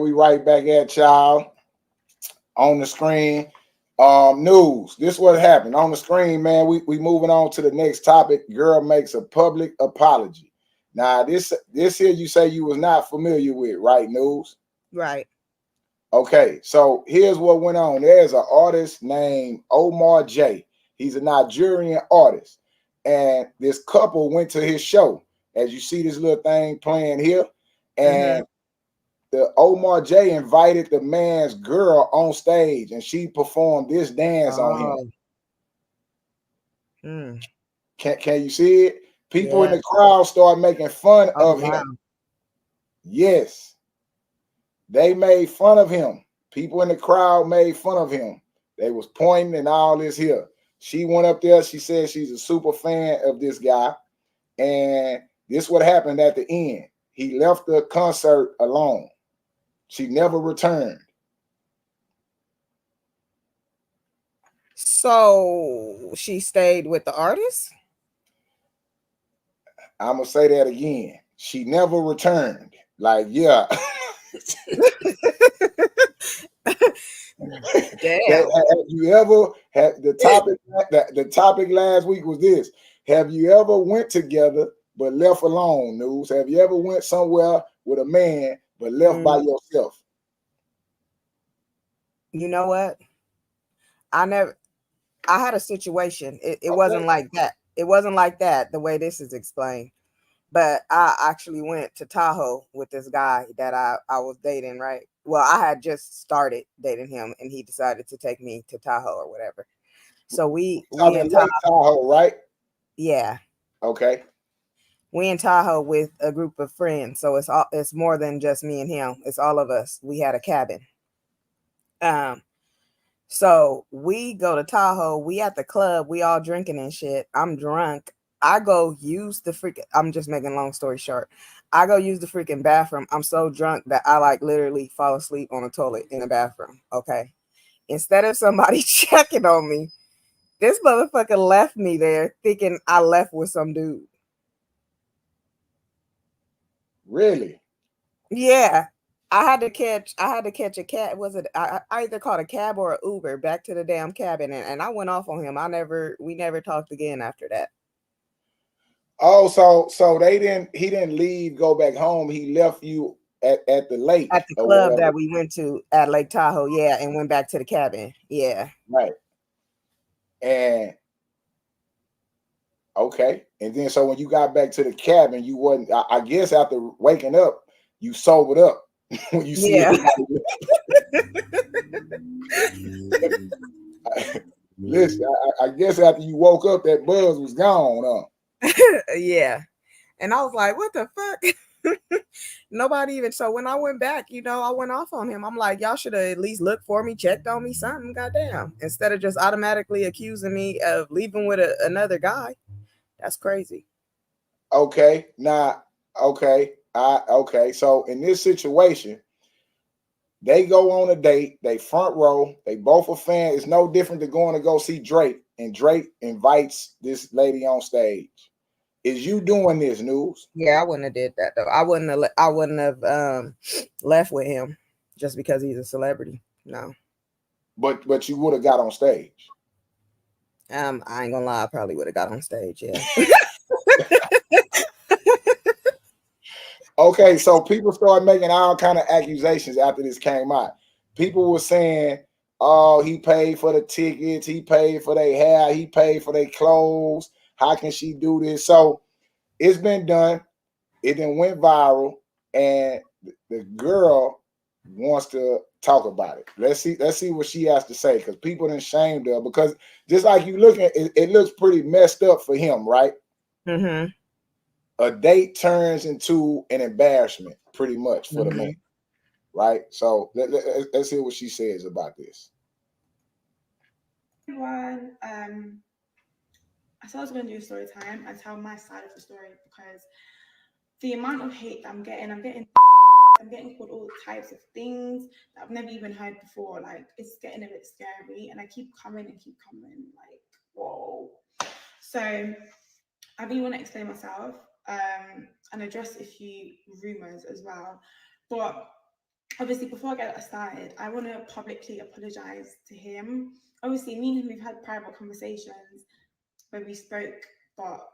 We right back at y'all on the screen. News. This what happened on the screen, man. We moving on to the next topic. Girl makes a public apology. Now, this here you say you was not familiar with, right? News. Right. Okay, so here's what went on. There's an artist named Omar J. He's a Nigerian artist, and this couple went to his show. As you see this little thing playing here, and the Omar J invited the man's girl on stage, and she performed this dance on him. Can you see it? People in the crowd start making fun of him. Yes, they made fun of him. People in the crowd made fun of him. They was pointing and all this here. She went up there. She said she's a super fan of this guy, and this what happened at the end. He left the concert alone. She never returned. So she stayed with the artist? I'm going to say that again. She never returned. Like, yeah. Damn. Have you ever had the topic last week was this? Have you ever went together but left alone? News. Have you ever went somewhere with a man but left by yourself? You know what? I had a situation. It wasn't like that. It wasn't like that the way this is explained. But I actually went to Tahoe with this guy that I was dating, right? Well, I had just started dating him, and he decided to take me to Tahoe or whatever. So we in Tahoe, right? Yeah. Okay. We in Tahoe with a group of friends, so it's more than just me and him. It's all of us. We had a cabin. So we go to Tahoe. We at the club. We all drinking and shit. I'm drunk. I go use the freaking. I'm just making a long story short. I go use the freaking bathroom. I'm so drunk that I like literally fall asleep on the toilet in the bathroom. Okay. Instead of somebody checking on me, this motherfucker left me there thinking I left with some dude. Really? Yeah. I had to catch a cab. Was it I either caught a cab or an Uber back to the damn cabin, and I went off on him. We never talked again after that. Oh, so he didn't leave, go back home. He left you at the lake. At the club that we went to at Lake Tahoe, yeah, and went back to the cabin. Yeah. Right. And okay. And then so when you got back to the cabin, you wasn't, I guess after waking up, you sobered up. When you see Listen, I guess after you woke up, that buzz was gone, Yeah. And I was like, what the fuck? Nobody even. So when I went back, I went off on him. I'm like, y'all should have at least looked for me, checked on me, something. Goddamn. Instead of just automatically accusing me of leaving with another guy. That's crazy. Okay. Now, okay. Okay. So in this situation, they go on a date, they front row, they both a fan. It's no different than going to go see Drake, and Drake invites this lady on stage. Is you doing this, News? Yeah, I wouldn't have did that though. I wouldn't have left with him just because he's a celebrity. No. But you would have got on stage. I ain't gonna lie, I probably would have got on stage, yeah. Okay, so people started making all kind of accusations after this came out. People were saying, oh, he paid for the tickets, he paid for their hair, he paid for their clothes. How can she do this? So it's been done. It then went viral, and the girl wants to talk about it. Let's see what she has to say, because people done shamed her. Because just like you looking, it looks pretty messed up for him, right? Mm-hmm. A date turns into an embarrassment, pretty much, for the man, right? So let's hear what she says about this. Everyone, I said I was going to do a story time and tell my side of the story, because the amount of hate that I'm getting called all types of things that I've never even heard before. Like, it's getting a bit scary, and I keep coming. Like, whoa. So I really want to explain myself and address a few rumors as well. But obviously, before I get started, I want to publicly apologize to him. Obviously, me and him, we've had private conversations where we spoke, but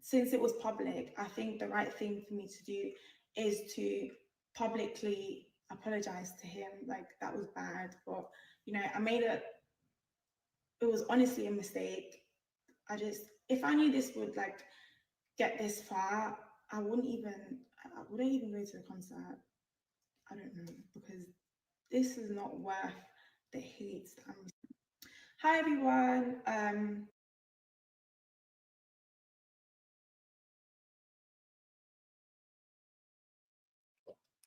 since it was public, I think the right thing for me to do is to publicly apologize to him. Like, that was bad, but I made it was honestly a mistake. If I knew this would like get this far, I wouldn't even go to the concert. I don't know, because this is not worth the hate. Hi everyone.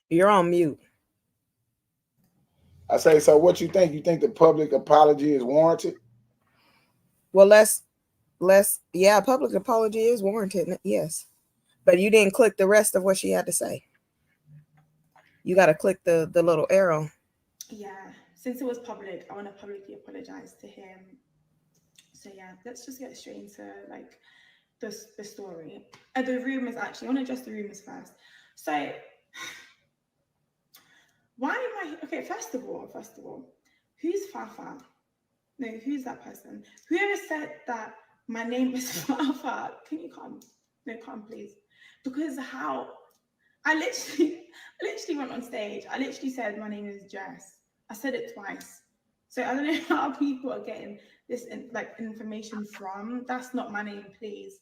You're on mute. I say, so what you think? You think the public apology is warranted? Well, yeah, public apology is warranted, yes. But you didn't click the rest of what she had to say. You got to click the little arrow. Yeah, since it was public, I want to publicly apologize to him. So yeah, let's just get straight into like the story. The rumors, actually. I want to address the rumors first. So why am I okay? First of all, who's Fafa? No, who's that person? Whoever said that my name is Fafa, can you come? No, come please. Because how I literally went on stage. I literally said my name is Jess. I said it twice. So I don't know how people are getting this information from. That's not my name, please.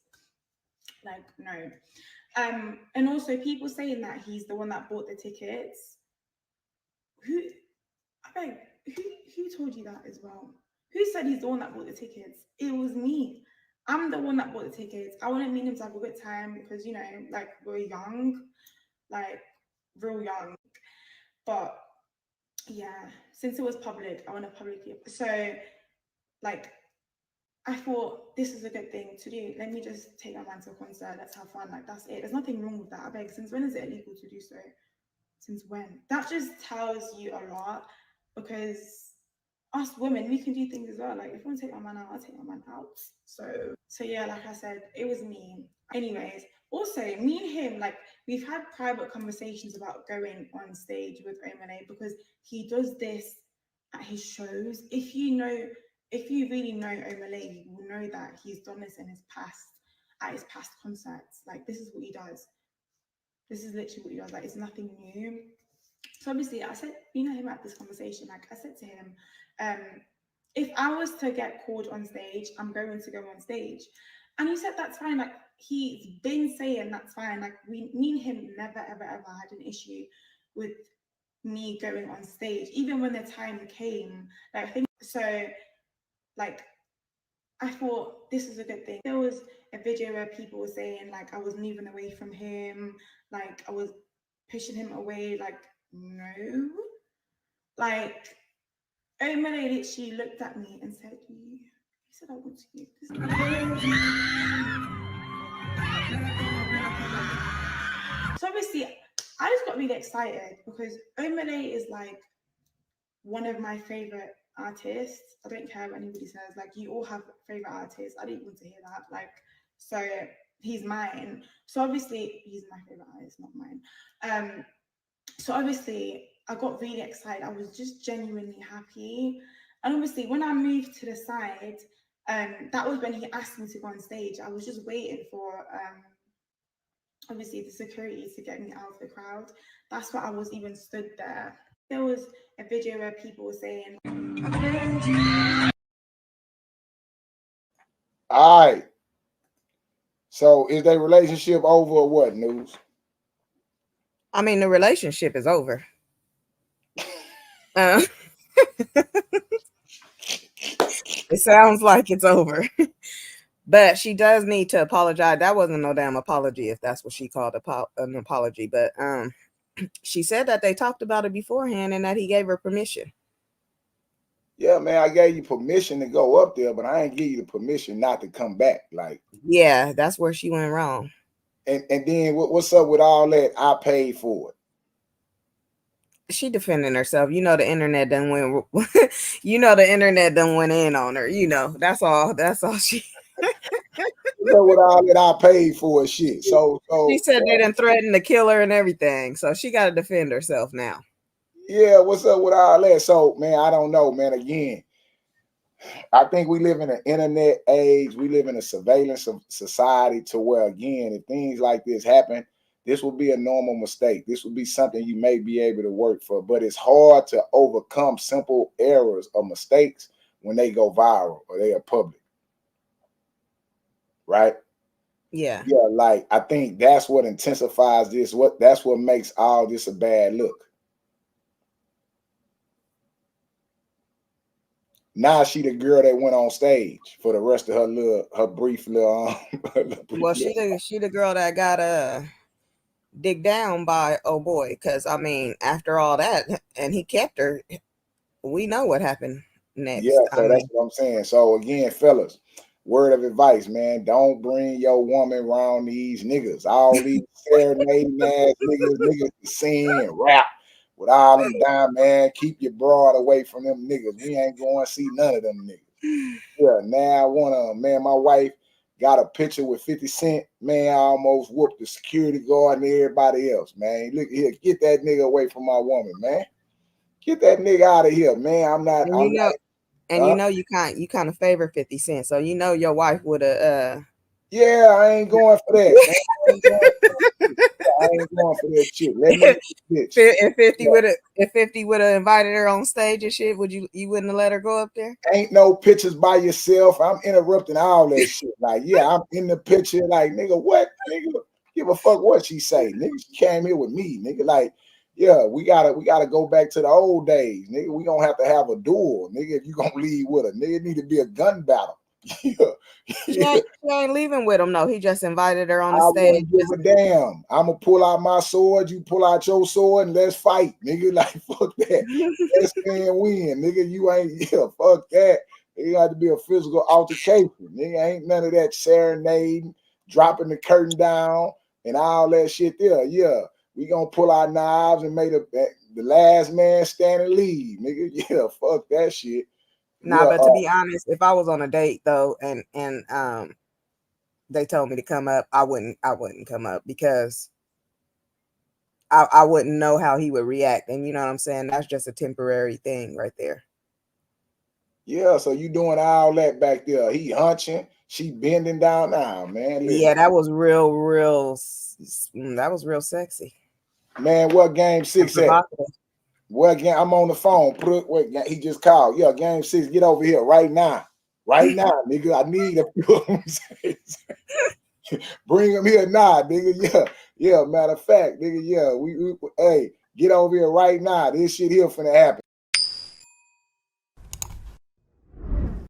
Like, no. And also people saying that he's the one that bought the tickets. Who told you that as well? Who said he's the one that bought the tickets? It was me. I'm the one that bought the tickets. I wanted me to have a good time because like we're young, like real young. But yeah, since it was public, I want to publicly. So like, I thought this is a good thing to do. Let me just take my man to a concert. Let's have fun. Like, that's it. There's nothing wrong with that. I beg. Since when is it illegal to do so? Since when? That just tells you a lot, because us women, we can do things as well. Like, if you want to take my man out, I'll take my man out. So yeah, like I said, it was me. Anyways, also me and him, like, we've had private conversations about going on stage with Omah, because he does this at his shows. If you really know Omah, you will know that he's done this in his past, at his past concerts. Like, this is what he does. This is literally what he does. Like, it's nothing new. So obviously, I said, him at this conversation, like I said to him, if I was to get called on stage, I'm going to go on stage. And he said, that's fine. Like, he's been saying that's fine. Like, me and him never, ever, ever had an issue with me going on stage, even when the time came. Like, I think so. Like, I thought this is a good thing. There was a video where people were saying like I was moving away from him, like I was pushing him away. Like, no. Like, Omah literally looked at me and said, "You said I want you." So obviously, I just got really excited because Omah is like one of my favorite artists. I don't care what anybody says. Like, you all have favorite artists. I didn't want to hear that. Like, so he's mine. So obviously, he's my favorite artist, not mine. So obviously, I got really excited. I was just genuinely happy. And obviously, when I moved to the side, that was when he asked me to go on stage. I was just waiting for obviously the security to get me out of the crowd. That's why I was even stood there. There was a video where people were saying, all right. So is their relationship over or what, News? I mean, the relationship is over. It sounds like it's over. But she does need to apologize. That wasn't no damn apology, if that's what she called an apology. But she said that they talked about it beforehand and that he gave her permission. Yeah, man, I gave you permission to go up there, but I ain't give you the permission not to come back. Like, yeah, that's where she went wrong. And then what's up with all that? I paid for it. She defending herself. The internet done went. The internet done went in on her. That's all. That's all she. With all that I paid for shit. So she said they didn't threaten to kill her and everything. So she got to defend herself now. Yeah, what's up with all that? So, man, I don't know, man. Again, I think we live in an internet age. We live in a surveillance of society to where, again, if things like this happen, this will be a normal mistake. This will be something you may be able to work for, but it's hard to overcome simple errors or mistakes when they go viral or they are public, right? Yeah. Yeah, like I think that's what intensifies this. That's what makes all this a bad look. Now she the girl that went on stage for the rest of her brief little Well, she the girl that got digged down by oh boy, because I mean, after all that, and he kept her. We know what happened yeah, next. I so that's mean, what I'm saying. So again, fellas, word of advice, man, don't bring your woman around these niggas. All these serenading ass niggas to sing and rap with all them dime, man. Keep your broad away from them niggas. We ain't going to see none of them niggas. Yeah, now I wanna, man, my wife got a picture with 50 Cent. Man, I almost whooped the security guard and everybody else, man. Look here, get that nigga away from my woman, man. Get that nigga out of here, man. and I'm you know, not, and you know, you kind of favor 50 Cent, so you know your wife would have. yeah, I ain't going for that, man. I ain't going for that shit. I ain't going for that shit. Let me bitch. If 50 Yeah. would have if 50 would have invited her on stage and shit, you wouldn't have let her go up there? Ain't no pictures by yourself. I'm interrupting all that shit. Like, yeah, I'm in the picture. Like, nigga, what? Nigga, give a fuck what she say. Nigga, she came here with me. Nigga, like, yeah, we gotta go back to the old days. Nigga, we gonna have to have a duel. Nigga, if you gonna leave with her, nigga, it need to be a gun battle. Yeah. Yeah. She ain't leaving with him, no. He just invited her on the I stage. wouldn't give a damn. I'm gonna pull out my sword, you pull out your sword, and let's fight, nigga. Like, fuck that. Let's and win, nigga. You ain't, yeah, fuck that. It got to be a physical altercation, nigga. Ain't none of that serenading, dropping the curtain down, and all that shit there. Yeah, we gonna pull our knives and make the last man stand and leave, nigga. Yeah, fuck that shit. Nah, Yeah, but to be honest, if I was on a date though, and they told me to come up, I wouldn't come up because I wouldn't know how he would react. And you know what I'm saying? That's just a temporary thing right there. yeah. So you doing all that back there? He hunching, she bending down. Nah, man. Listen, Yeah, that was that was real sexy man. What game and 6 at? provocative. Well, again, I'm on the phone. Wait, he just called. Yeah, game 6. Get over here right now. Right now, nigga. I need a bring him here now, nigga. Yeah, yeah. Matter of fact, nigga. Yeah, hey, get over here right now. This shit here finna happen.